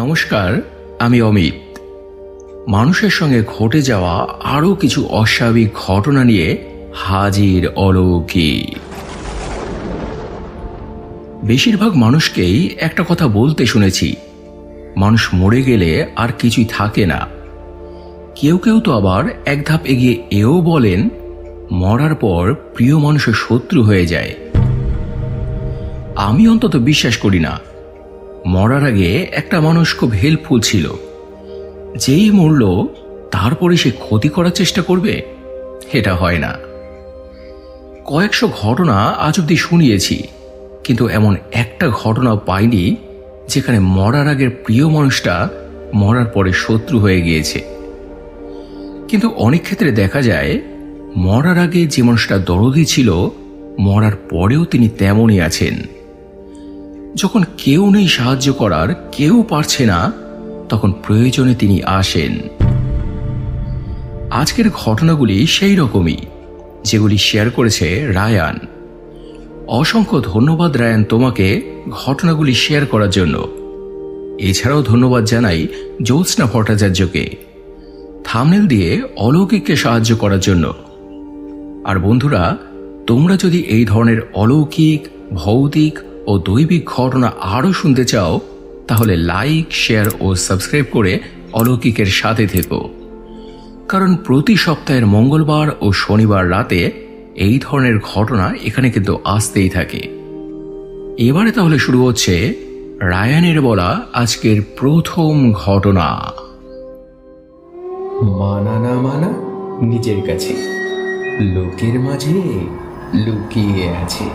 নমস্কার, আমি অমিত। মানুষের সঙ্গে ঘটে যাওয়া আরও কিছু অস্বাভাবিক ঘটনা নিয়ে হাজির অলৌকিক। বেশিরভাগ মানুষকেই একটা কথা বলতে শুনেছি, মানুষ মরে গেলে আর কিছুই থাকে না। কেউ কেউ তো আবার এক ধাপ এগিয়ে এও বলেন, মরার পর প্রিয় মানুষের শত্রু হয়ে যায়। আমি অন্তত বিশ্বাস করি না। মরার আগে একটা মানুষ খুব হেল্পফুল ছিল, যেই মরল তারপরে সে ক্ষতি করার চেষ্টা করবে, এটা হয় না। কয়েকশো ঘটনা আজ অব্দি শুনিয়েছি, কিন্তু এমন একটা ঘটনা পাইনি যেখানে মরার আগের প্রিয় মানুষটা মরার পরে শত্রু হয়ে গিয়েছে। কিন্তু অনেক ক্ষেত্রে দেখা যায়, মরার আগে যে মানুষটা দরদি ছিল, মরার পরেও তিনি তেমনই আছেন। যখন কেউ নেই সাহায্য করার, কেউ পারছে না, তখন প্রয়োজনে তিনি আসেন। আজকের ঘটনাগুলি সেই রকমই, যেগুলি শেয়ার করেছে রায়ান। অসংখ্য ধন্যবাদ রায়ান তোমাকে ঘটনাগুলি শেয়ার করার জন্য। এছাড়াও ধন্যবাদ জানাই জ্যোৎস্না ভট্টাচার্যকে থাম্বনেল দিয়ে অলৌকিককে সাহায্য করার জন্য। আর বন্ধুরা, তোমরা যদি এই ধরনের অলৌকিক, ভৌতিক ও দৈবিক ঘটনা আরও শুনতে চাও, তাহলে লাইক, শেয়ার ও সাবস্ক্রাইব করে অলৌকিকের সাথে থেকো। কারণ প্রতি সপ্তাহের মঙ্গলবার ও শনিবার রাতে এই ধরনের ঘটনা এখানে কিন্তু আসতেই থাকে। এবারে তাহলে শুরু হচ্ছে রায়ানের বলা আজকের প্রথম ঘটনা। মানা না মানা নিজের কাছে, লোকের মাঝে লুকিয়ে আছে।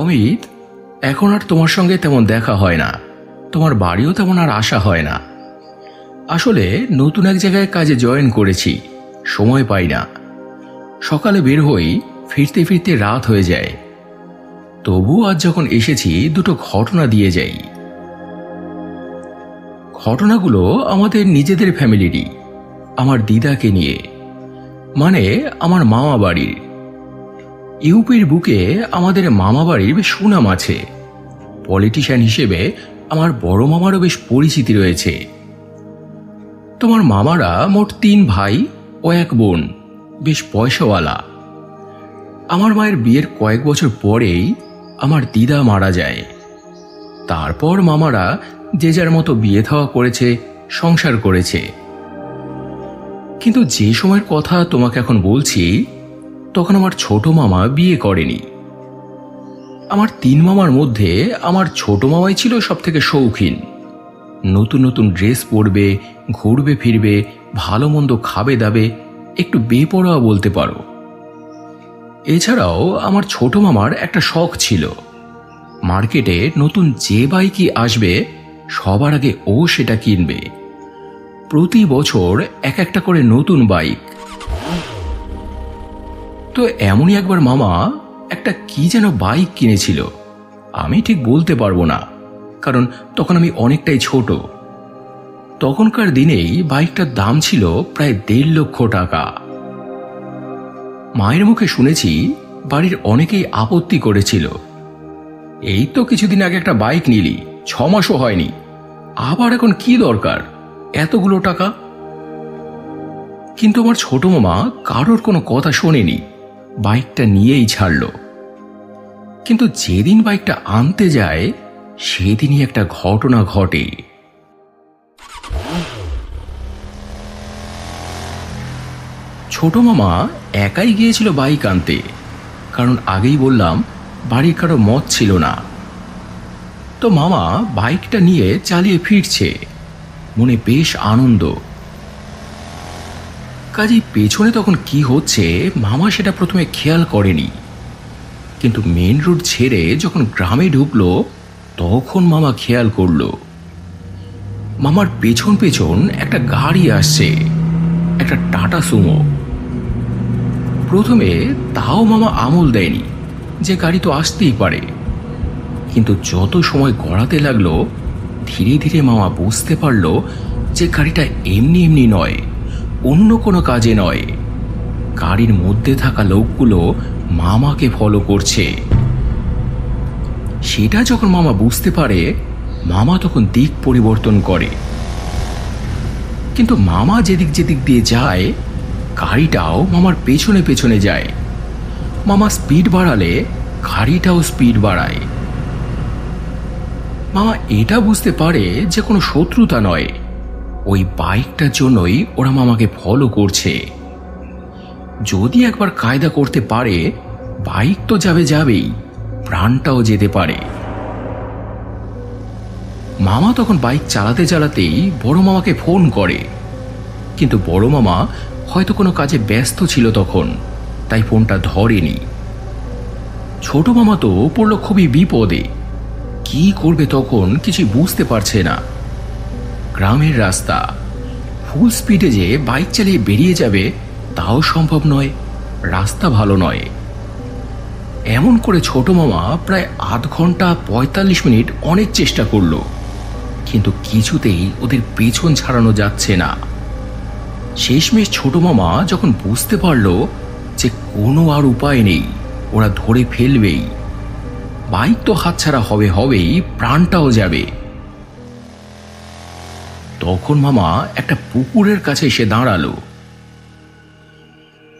অমিত, এখন আর তোমার সঙ্গে তেমন দেখা হয় না, তোমার বাড়িও তেমন আর আসা হয় না। আসলে নতুন এক জায়গায় কাজে জয়েন করেছি, সময় পাই না। সকালে বের হই, ফিরতে ফিরতে রাত হয়ে যায়। তবু আজ যখন এসেছি, দুটো ঘটনা দিয়ে যাই। ঘটনাগুলো আমাদের নিজেদের ফ্যামিলিরই, আমার দিদাকে নিয়ে, মানে আমার মামা বাড়ির। ইউপির বুকে আমাদের মামা বাড়ির বেশ সুনাম আছে। পলিটিশিয়ান হিসেবে আমার বড় মামারও বেশ পরিচিতি রয়েছে। তোমার মামারা মোট 3 ভাই ও 1 বোন, বেশ পয়সাওয়ালা। আমার মায়ের বিয়ের কয়েক বছর পরেই আমার দিদা মারা যায়। তারপর মামারা যে যার মতো বিয়ে থাওয়া করেছে, সংসার করেছে। কিন্তু যে সময়ের কথা তোমাকে এখন বলছি, তখন আমার ছোট মামা বিয়ে করেনি। আমার 3 মামার মধ্যে আমার ছোট মামাই ছিল সব থেকে শৌখিন। নতুন নতুন ড্রেস পরবে, ঘুরবে ফিরবে, ভালো মন্দ খাবে দাবে, একটু বেপরোয়া বলতে পারো। এছাড়াও আমার ছোট মামার একটা শখ ছিল, মার্কেটে নতুন যে বাইকই আসবে সবার আগে ও সেটা কিনবে। প্রতি বছর এক একটা করে নতুন বাইক। তো এমনই একবার মামা একটা কি যেন বাইক কিনেছিল, আমি ঠিক বলতে পারবো না, কারণ তখন আমি অনেকটাই ছোট। তখনকার দিনেই বাইকটার দাম ছিল প্রায় 1.5 লক্ষ টাকা। মায়ের মুখে শুনেছি বাড়ির অনেকেই আপত্তি করেছিল, এই তো কিছুদিন আগে একটা বাইক নিলি, 6 মাসও হয়নি, আবার এখন কি দরকার এতগুলো টাকা। কিন্তু আমার ছোট মামা কারোর কোনো কথা শোনেনি, বাইকটা নিয়েই ছাড়ল। কিন্তু যেদিন বাইকটা আনতে যায়, সেদিনই একটা ঘটনা ঘটে। ছোট মামা একাই গিয়েছিল বাইক আনতে, কারণ আগেই বললাম বাড়ির কারো মত ছিল না। তো মামা বাইকটা নিয়ে চালিয়ে ফিরছে, মনে বেশ আনন্দ। কাজেই পেছনে তখন কি হচ্ছে মামা সেটা প্রথমে খেয়াল করেনি, কিন্তু মেন রোড ছেড়ে যখন গ্রামে ঢুকলো, তখন মামা খেয়াল করলো মামার পেছন পেছন একটা গাড়ি আসছে, একটা টাটা সুমো। প্রথমে তাও মামা আমল দেয়নি, যে গাড়ি তো আসতেই পারে। কিন্তু যত সময় গড়াতে লাগলো, ধীরে ধীরে মামা বুঝতে পারল যে গাড়িটা এমনি এমনি নয়, অন্য কোনো কাজে নয়। গাড়ির মধ্যে থাকা লোকগুলো মামাকে ফলো করছে। সেটা যখন মামা বুঝতে পারে, মামা তখন দিক পরিবর্তন করে। কিন্তু মামা যেদিক যেদিক দিয়ে যায়, গাড়িটাও মামার পেছনে পেছনে যায়। মামা স্পিড বাড়ালে গাড়িটাও স্পিড বাড়ায়। মামা এটা বুঝতে পারে যে কোনো শত্রুতা নয়, ওই বাইকটার জন্যই ওরা মামাকে ফলো করছে। যদি একবার কায়দা করতে পারে, বাইক তো যাবেই, প্রাণটাও যেতে পারে। মামা তখন বাইক চালাতে চালাতেই বড় মামাকে ফোন করে, কিন্তু বড় মামা হয়তো কোনো কাজে ব্যস্ত ছিল তখন, তাই ফোনটা ধরেনি। ছোট মামা তো পড়ল খুবই বিপদে। কি করবে তখন কিছুই বুঝতে পারছে না। গ্রামের রাস্তা, ফুল স্পিডে যে বাইক চালিয়ে বেরিয়ে যাবে তাও সম্ভব নয়, রাস্তা ভালো নয়। এমন করে ছোট মামা প্রায় আধ ঘন্টা ৪৫ মিনিট অনেক চেষ্টা করলো, কিন্তু কিছুতেই ওদের পেছন ছাড়ানো যাচ্ছে না। শেষমেশ ছোট মামা যখন বুঝতে পারল যে কোনো আর উপায় নেই, ওরা ধরে ফেলবেই, বাইক তো হাতছাড়া হবেই, প্রাণটাও যাবে, তখন মামা একটা পুকুরের কাছে এসে দাঁড়ালো।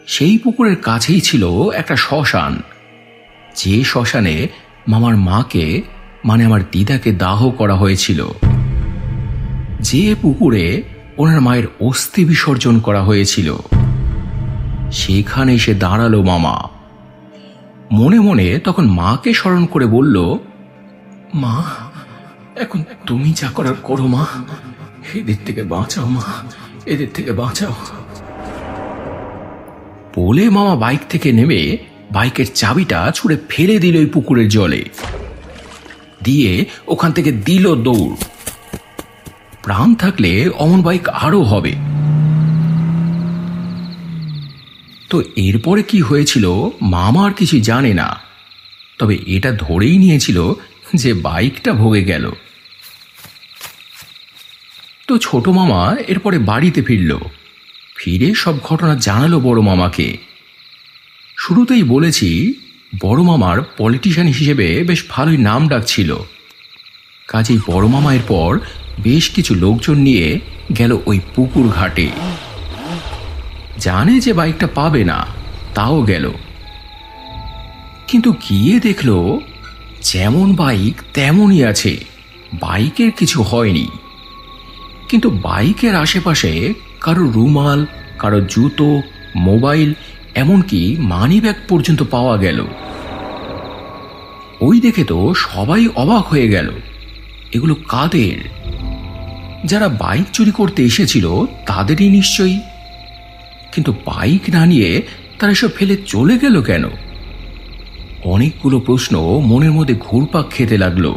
সেই পুকুরের কাছেই ছিল একটা শ্মশান, যে শ্মশানে মামার মাকে, মানে আমার দিদাকে দাহ করা হয়েছিল, যে পুকুরে ওনার মায়ের অস্থি বিসর্জন করা হয়েছিল। সেখানে এসে দাঁড়ালো মামা। মনে মনে তখন মাকে স্মরণ করে বলল, মা, এখন তুমি যা করার করো মা, এদের থেকে বাঁচাও মা, এদের থেকে বাঁচাও। বলে মামা বাইক থেকে নেমে বাইকের চাবিটা ছুঁড়ে ফেলে দিল ওই পুকুরের জলে, দিয়ে ওখান থেকে দিল দৌড়। প্রাণ থাকলে অমন বাইক আরো হবে। তো এরপরে কি হয়েছিল মামা আর কিছু জানে না, তবে এটা ধরেই নিয়েছিল যে বাইকটা ভোগে গেল। তো ছোট মামা এরপরে বাড়িতে ফিরে সব ঘটনা জানালো বড় মামাকে। শুরুতেই বলেছি, বড় মামার পলিটিশিয়ান হিসেবে বেশ ভালোই নাম ডাক ছিল। কাজেই বড় মামা এরপর বেশ কিছু লোকজন নিয়ে গেল ওই পুকুর ঘাটে। জানে যে বাইকটা পাবে না, তাও গেল। কিন্তু গিয়ে দেখলো যেমন বাইক তেমনই আছে, বাইকের কিছু হয়নি। কিন্তু বাইকের আশেপাশে কারো রুমাল, কারো জুতো, মোবাইল, এমনকি মানি ব্যাগ পর্যন্ত পাওয়া গেল। ওই দেখে তো সবাই অবাক হয়ে গেল, এগুলো কাদের? যারা বাইক চুরি করতে এসেছিল তাদেরই নিশ্চয়ই। কিন্তু বাইক না নিয়ে তারা এসব ফেলে চলে গেল কেন? অনেকগুলো প্রশ্ন মনের মধ্যে ঘুরপাক খেতে লাগলো।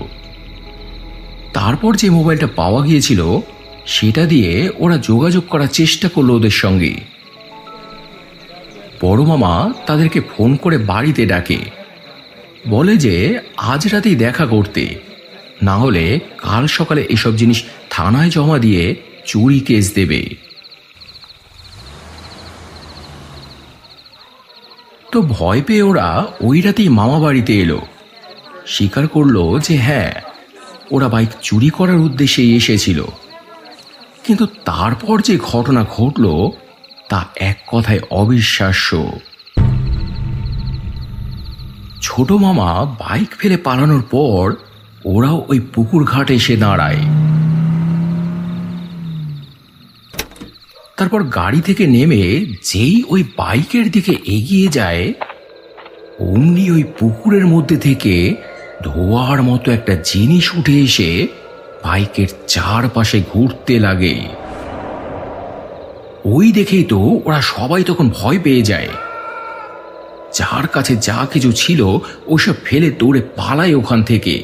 তারপর যে মোবাইলটা পাওয়া গিয়েছিল সেটা দিয়ে ওরা যোগাযোগ করার চেষ্টা করলো ওদের সঙ্গে। বড় মামা তাদেরকে ফোন করে বাড়িতে ডাকে, বলে যে আজ রাতেই দেখা করতে, না হলে কাল সকালে এসব জিনিস থানায় জমা দিয়ে চুরি কেস দেবে। তো ভয় পেয়ে ওরা ওই রাতেই মামা বাড়িতে এলো। স্বীকার করলো যে হ্যাঁ, ওরা বাইক চুরি করার উদ্দেশ্যেই এসেছিল। কিন্তু তারপর যে ঘটনা ঘটলো তা এক কথায় অবিশ্বাস্য। ছোট মামা বাইক ফেলে পালানোর পর ওরাও ওই পুকুর ঘাটে এসে দাঁড়ায়। তারপর গাড়ি থেকে নেমে যেই ওই বাইকের দিকে এগিয়ে যায়, অমনি ওই পুকুরের মধ্যে থেকে ধোঁয়ার মতো একটা জিনিস উঠে এসে বাইকের চারপাশে ঘুরতে লাগে। ওই দেখেই তো ওরা সবাই তখন ভয় পেয়ে যায়। যার কাছে যা কিছু ছিল ওসব ফেলে দৌড়ে পালায় ওখান থেকে।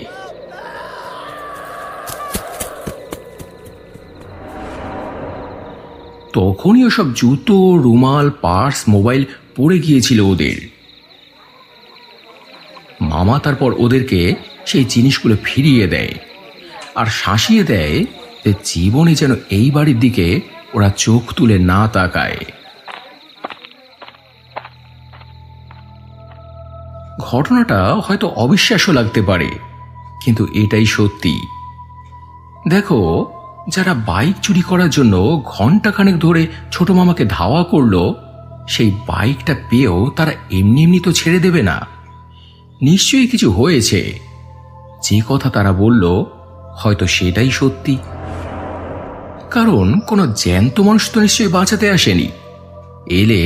তখনই ওসব জুতো, রুমাল, পার্স, মোবাইল পড়ে গিয়েছিল ওদের। মামা তারপর ওদেরকে সেই জিনিসগুলো ফিরিয়ে দেয় আর শাসিয়ে দেয় যে জীবনে যেন এই বাড়ির দিকে ওরা চোখ তুলে না তাকায়। ঘটনাটা হয়তো অবিশ্বাস্য লাগতে পারে, কিন্তু এটাই সত্যি। দেখো, যারা বাইক চুরি করার জন্য ঘন্টাখানেক ধরে ছোট মামাকে ধাওয়া করলো, সেই বাইকটা পেয়েও তারা এমনি এমনি তো ছেড়ে দেবে না। নিশ্চয়ই কিছু হয়েছে। যে কথা তারা বলল হয়তো সেটাই সত্যি, কারণ কোনো জ্যান্ত মানুষ তো নিশ্চয়ই বাঁচাতে আসেনি। এলে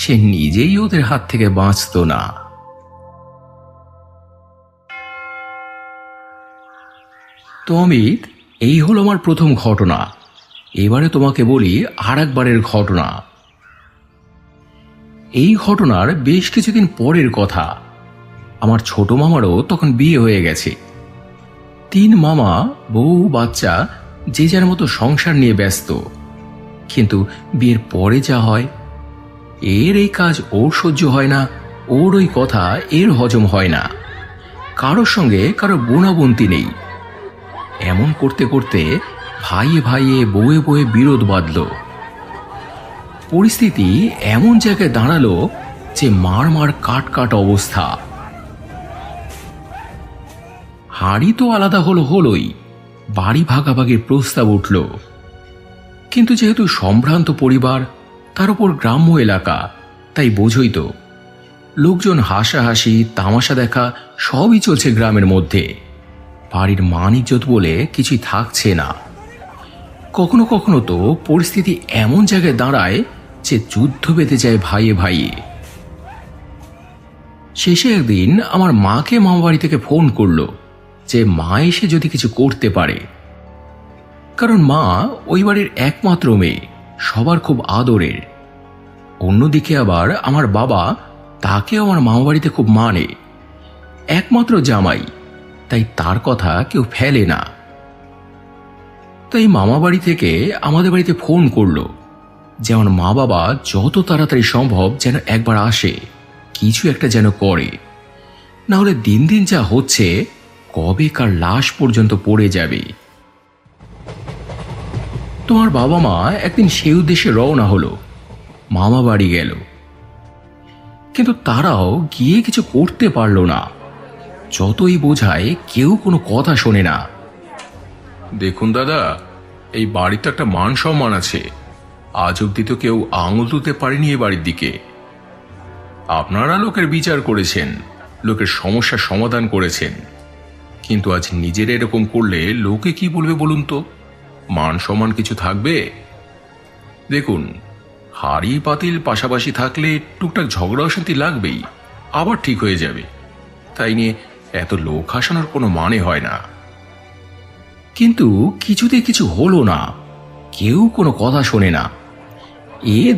সে নিজেই ওদের হাত থেকে বাঁচত না। তো অমিত, এই হলো আমার প্রথম ঘটনা। এবারে তোমাকে বলি আর একবারের ঘটনা। এই ঘটনার বেশ কিছুদিন পরের কথা। আমার ছোট মামারও তখন বিয়ে হয়ে গেছে। 3 মামা, বউ, বাচ্চা, যে যার মতো সংসার নিয়ে ব্যস্ত। কিন্তু বিয়ের পরে যা হয়, এর এই কাজ ওর সহ্য হয় না, ওর ওই কথা এর হজম হয় না। কারোর সঙ্গে কারো বোনাবন্তি নেই। এমন করতে করতে ভাইয়ে ভাইয়ে, বউয়ে বউয়ে বিরোধ বাঁধল। পরিস্থিতি এমন জায়গায় দাঁড়ালো যে মার মার কাট কাট অবস্থা। হাড়ি তো আলাদা হলোই, বাড়ি ভাগাভাগির প্রস্তাব উঠল। কিন্তু যেহেতু সম্ভ্রান্ত পরিবার, তার উপর গ্রাম্য এলাকা, তাই বোঝই তো, লোকজন হাসাহাসি, তামাশা দেখা সবই চলছে গ্রামের মধ্যে। বাড়ির মান ইজ্জত বলে কিছুই থাকছে না। কখনো কখনো তো পরিস্থিতি এমন জায়গায় দাঁড়ায় যে যুদ্ধ বেঁধে যায় ভাইয়ে ভাইয়ে। শেষে একদিন আমার মাকে মামাবাড়ি থেকে ফোন করলো যে মা এসে যদি কিছু করতে পারে। কারণ মা ওই বাড়ির একমাত্র মেয়ে, সবার খুব আদরের। অন্যদিকে আবার আমার বাবা, তাকেও আমার মামাবাড়িতে খুব মানে। একমাত্র জামাই, তাই তার কথা কেউ ফেলে না। তাই মামাবাড়ি থেকে আমাদের বাড়িতে ফোন করলো যে আমার মা বাবা যত তাড়াতাড়ি সম্ভব যেন একবার আসে, কিছু একটা যেন করে। না হলে দিন দিন যা হচ্ছে, কবে কার লাশ পর্যন্ত পড়ে যাবে। তোমার বাবা মা একদিন সেই উদ্দেশ্যে রওনা হলো, মামা বাড়ি গেল। কিন্তু তারাও গিয়ে কিছু করতে পারলো না। যতই বোঝায় কেউ কোনো কথা শোনে না। দেখুন দাদা, এই বাড়িতে একটা মান সম্মান আছে। আজ অব্দি তো কেউ আঙুল তুলতে পারেনি এই বাড়ির দিকে। আপনারা লোকের বিচার করেছেন, লোকের সমস্যার সমাধান করেছেন, কিন্তু আজ নিজের এরকম করলে লোকে কি বলবে বলুন তো? মান সম্মান কিছু থাকবে? দেখুন, হাড়ি পাতিল পাশাপাশি থাকলে টুকটাক ঝগড়া অশান্তি লাগবেই, আবার ঠিক হয়ে যাবে। তাই নিয়ে এত লোক হাসানোর কোনো মানে হয় না। কিন্তু কিছুতে কিছু হলো না। কেউ কোনো কথা শোনে না।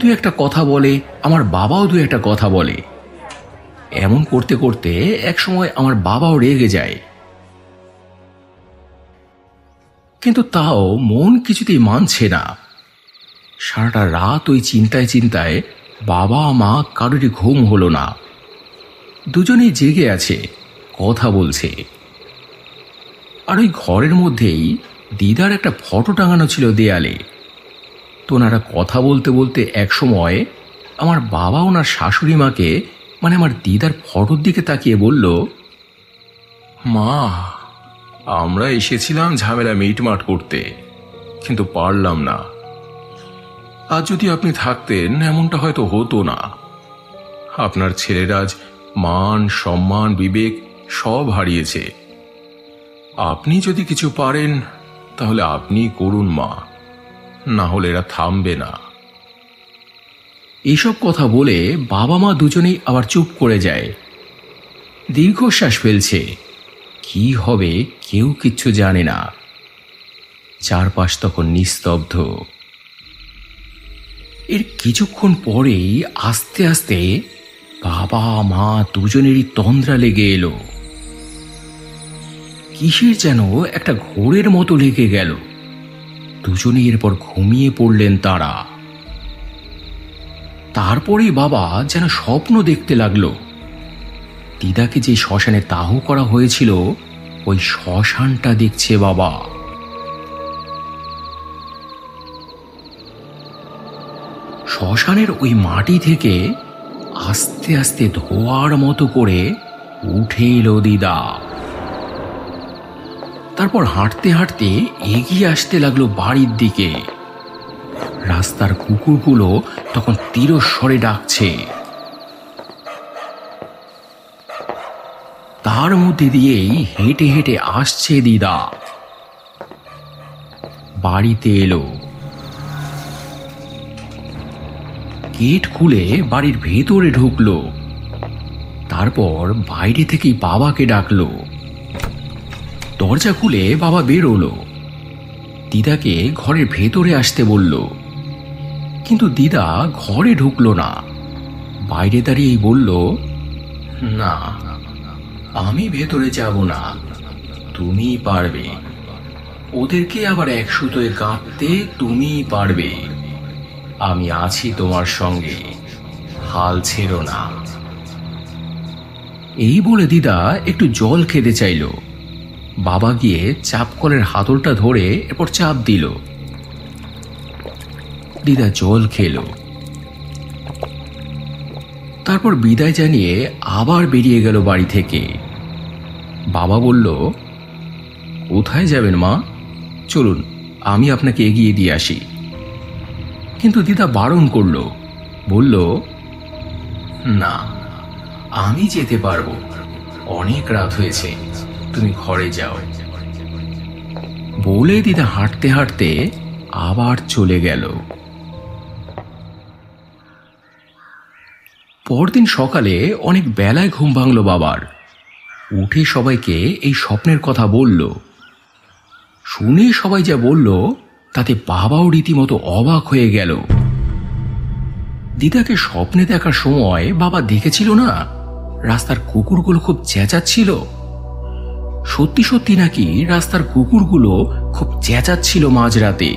দু একটা কথা বলে, আমার বাবাও দু একটা কথা বলে। এমন করতে করতে একসময় আমার বাবাও রেগে যায়। কিন্তু তাও মন কিছুতেই মানছে না। সারাটা রাত ওই চিন্তায় চিন্তায় বাবা মা কারোরই ঘুম হলো না। দুজনেই জেগে আছে, কথা বলছে। আর ওই ঘরের মধ্যেই দিদার একটা ফটো টাঙানো ছিল দেয়ালে। তো ওনারা কথা বলতে বলতে একসময় আমার বাবা ওনার শাশুড়ি মাকে, মানে আমার দিদার ফটোর দিকে তাকিয়ে বলল, মা, আমরা এসেছিলাম ঝামেলা মিটমাট করতে, কিন্তু পারলাম না। আজ যদি আপনি থাকতেন এমনটা হয়তো হতো না। আপনার ছেলেরা আজ মান সম্মান বিবেক সব হারিয়েছে। আপনি যদি কিছু পারেন তাহলে আপনি করুন মা, না হলে এরা থামবে না। এইসব কথা বলে বাবা মা দুজনেই আবার চুপ করে যায়। দীর্ঘশ্বাস ফেলছে। কি হবে কেউ কিচ্ছু জানে না। চারপাশ তখন নিস্তব্ধ। এর কিছুক্ষণ পরেই আস্তে আস্তে বাবা মা দুজনেরই তন্দ্রা লেগে এলো। কিসের যেন একটা ঘোরের মতো লেগে গেল। দুজনেই এরপর ঘুমিয়ে পড়লেন তারা। তারপরেই বাবা যেন স্বপ্ন দেখতে লাগলো। দিদাকে যে শ্মশানে দাহ করা হয়েছিল, ওই শ্মশানটা দেখছে বাবা। শ্মশানের ওই মাটি থেকে আস্তে আস্তে ধোঁয়ার মতো করে উঠে এলো দিদা। তারপর হাঁটতে হাঁটতে এগিয়ে আসতে লাগলো বাড়ির দিকে। রাস্তার কুকুরগুলো তখন তীরস্বরে ডাকছে। তার মধ্যে দিয়েই হেঁটে হেঁটে আসছে দিদা। বাড়িতে এলো, গেট খুলে বাড়ির ভেতরে ঢুকলো। তারপর বাইরে থেকেই বাবাকে ডাকলো। দরজা খুলে বাবা বেরোলো, দিদাকে ঘরের ভেতরে আসতে বলল। কিন্তু দিদা ঘরে ঢুকলো না, বাইরে দাঁড়িয়েই বলল, না, আমি ভেতরে যাব না, তুমি পারবে। ওদেরকে আবার এক সুতোয় গাঁথতে তুমিই পারবে। আমি আছি তোমার সঙ্গে, হাল ছেড়ো না। এই বলে দিদা একটু জল খেতে চাইল। বাবা গিয়ে চাপ কলের হাতলটা ধরে এরপর চাপ দিল। দিদা জল খেল। তারপর বিদায় জানিয়ে আবার বেরিয়ে গেল বাড়ি থেকে। বাবা বলল, কোথায় যাবেন মা? চলুন, আমি আপনাকে এগিয়ে দিয়ে আসি। কিন্তু দিদা বারণ করল, বলল, না, আমি যেতে পারবো, অনেক রাত হয়েছে, তুমি ঘরে যাও। বলে দিদা হাঁটতে হাঁটতে আবার চলে গেল। পরদিন সকালে অনেক বেলায় ঘুম ভাঙল বাবার। উঠে সবাইকে এই স্বপ্নের কথা বলল। শুনে সবাই যা বলল তাতে বাবাও রীতিমতো অবাক হয়ে গেল। দিদাকে স্বপ্নে দেখার সময় বাবা দেখেছিল না রাস্তার কুকুরগুলো খুব চেঁচাচ্ছিল। সত্যি সত্যি নাকি রাস্তার কুকুরগুলো খুব চেঁচাচ্ছিল মাঝরাতে।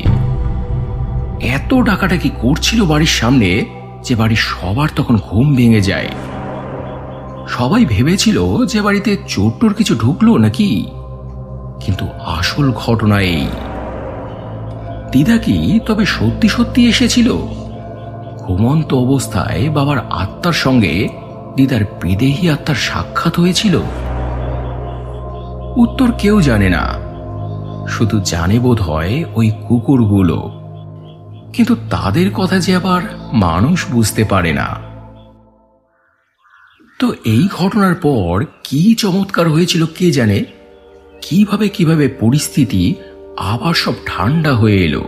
এত ডাকাডাকি করছিল বাড়ির সামনে যে বাড়ির সবার তখন ঘুম ভেঙে যায়। সবাই ভেবেছিল যে বাড়িতে চোর কিছু ঢুকলো নাকি, কিন্তু আসল ঘটনা এই, দিদা কি তবে সত্যি সত্যি এসেছিল? ঘুমন্ত অবস্থায় বাবার আত্মার সঙ্গে দিদার বিদেহী আত্মার সাক্ষাৎ হয়েছিল? উত্তর কেউ জানে না, শুধু জানে বোধ হয় ওই কুকুরগুলো। কিন্তু তাদের কথা যে আবার মানুষ বুঝতে পারে না। তো এই ঘটনার পর কি চমৎকার হয়েছিল কে জানে। কিভাবে পরিস্থিতি আবার সব ঠান্ডা হয়ে এলো।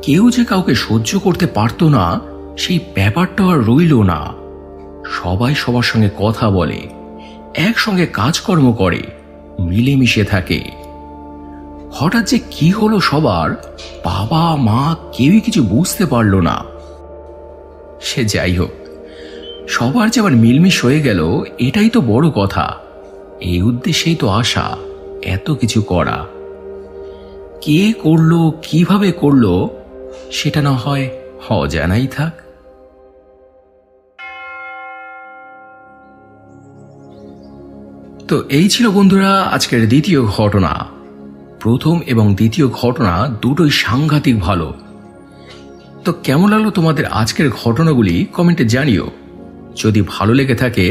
কেউ যে কাউকে সহ্য করতে পারতো না সেই ব্যাপারটা আর রইল না। সবাই সবার সঙ্গে কথা বলে, একসঙ্গে কাজকর্ম করে, মিলেমিশে থাকে। হঠাৎ যে কি হলো সবার, বাবা মা কেউই কিছু বুঝতে পারল না। সে যাই হোক, সবার যে আবার মিলমিশ হয়ে গেল এটাই তো বড় কথা। এই উদ্দেশ্যেই তো আসা, এত কিছু করা। কে করলো, কিভাবে করলো, সেটা না হয় অজানাই থাক। তো এই ছিল বন্ধুরা আজকের দ্বিতীয় ঘটনা। প্রথম এবং দ্বিতীয় ঘটনা দুটোই সাংঘাতিক ভালো। তো কেমন লাগলো তোমাদের আজকের ঘটনাগুলি কমেন্টে জানিও। যদি ভালো লেগে থাকে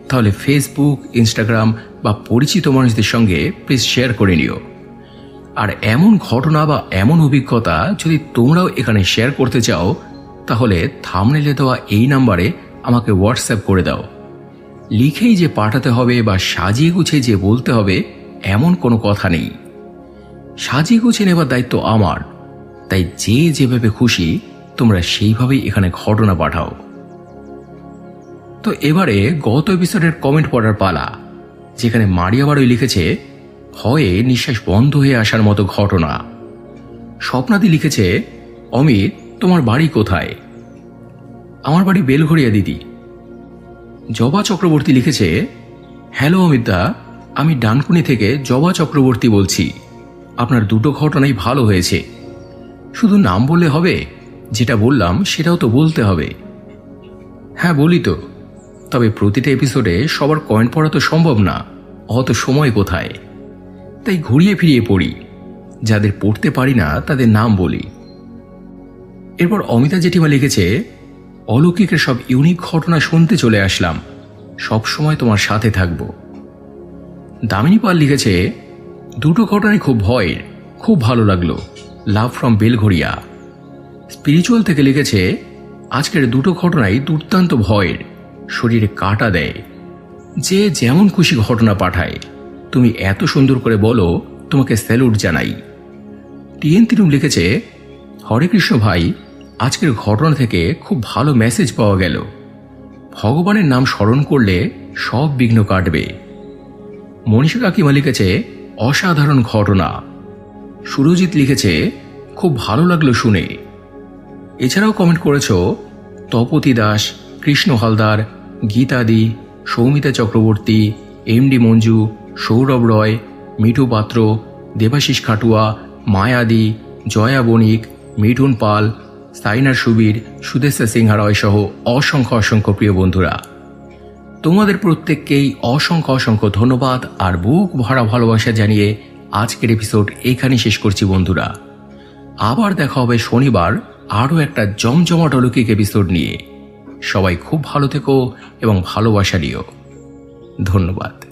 তাহলে ফেসবুক, ইনস্টাগ্রাম বা পরিচিত মানুষদের সঙ্গে প্লিজ শেয়ার করে নিও। আর এমন ঘটনা বা এমন অভিজ্ঞতা যদি তোমরাও এখানে শেয়ার করতে চাও তাহলে থাম্বনেলে দেওয়া এই নাম্বারে আমাকে হোয়াটসঅ্যাপ করে দাও। লিখেই যে পাঠাতে হবে বা সাজিয়ে গুছিয়ে যে বলতে হবে এমন কোনো কথা নেই। সাজিয়ে গুছিয়ে নেবার দায়িত্ব আমার, তাই যে যেভাবে খুশি তোমরা সেইভাবেই এখানে ঘটনা পাঠাও। তো এবারে গত এপিসোডের কমেন্ট পড়ার পালা, যেখানে মারিয়া বাড়ই লিখেছে ভয়ে নিঃশ্বাস বন্ধ হয়ে আসার মতো ঘটনা। স্বপ্নাদি লিখেছে, অমিত তোমার বাড়ি কোথায়? আমার বাড়ি বেলঘরিয়া দিদি। জবা চক্রবর্তী লিখেছে, হ্যালো অমিতদা, আমি ডানকুনি থেকে জবা চক্রবর্তী বলছি। আপনার দুটো ঘটনাই ভালো হয়েছে। শুধু নাম বললে হবে? যেটা বললাম সেটাও তো বলতে হবে। হ্যাঁ বলি তো, তবে প্রতিটা এপিসোডে সবার কমেন্ট পড়া তো সম্ভব না, অত সময় কোথায়। তাই ঘুরিয়ে ফিরিয়ে পড়ি, যাদের পড়তে পারি না তাদের নাম বলি। এরপর অমিতা জেঠিমা লিখেছে, অলৌকিকের সব ইউনিক ঘটনা শুনতে চলে আসলাম, সব সময় তোমার সাথে থাকবো। দামিনী পাল লিখেছে, দুটো ঘটনাই খুব ভয়ের, খুব ভালো লাগলো। Love from Belgharia. স্পিরিচুয়াল থেকে লিখেছে, আজকের দুটো ঘটনাই দুর্দান্ত ভয়ের, শরীরে কাটা দেয়। যে যেমন খুশি ঘটনা পাঠায়, তুমি এত সুন্দর করে বলো, তোমাকে স্যালুট জানাই। টিএন তিরুম লিখেছে, হরে কৃষ্ণ ভাই, আজকের ঘটনা থেকে খুব ভালো মেসেজ পাওয়া গেল। ভগবানের নাম স্মরণ করলে সব বিঘ্ন কাটবে। মনীষা কাকিমা লিখেছে, অসাধারণ ঘটনা। সুরজিৎ লিখেছে, খুব ভালো লাগলো শুনে। এছাড়াও কমেন্ট করেছ তপতি দাস, কৃষ্ণ হালদার, গীতাদি, সৌমিতা চক্রবর্তী, এমডি মঞ্জু, সৌরভ রয়, মিঠু পাত্র, দেবাশিস খাটুয়া, মায়াদি, জয়া বণিক, মিঠুন পাল, সাইনার সুবীর, সুদেশা সিংহা রয় সহ অসংখ্য অসংখ্য প্রিয় বন্ধুরা, তোমাদের প্রত্যেককেই অসংখ্য অসংখ্য ধন্যবাদ আর বুক ভরা ভালোবাসা জানিয়ে আজকের এপিসোড এইখানেই শেষ করছি বন্ধুরা। আবার দেখা হবে শনিবার আরও একটা জমজমাট অলৌকিক এপিসোড নিয়ে। সবাই খুব ভালো থেকো এবং ভালোবাসা নিও। ধন্যবাদ।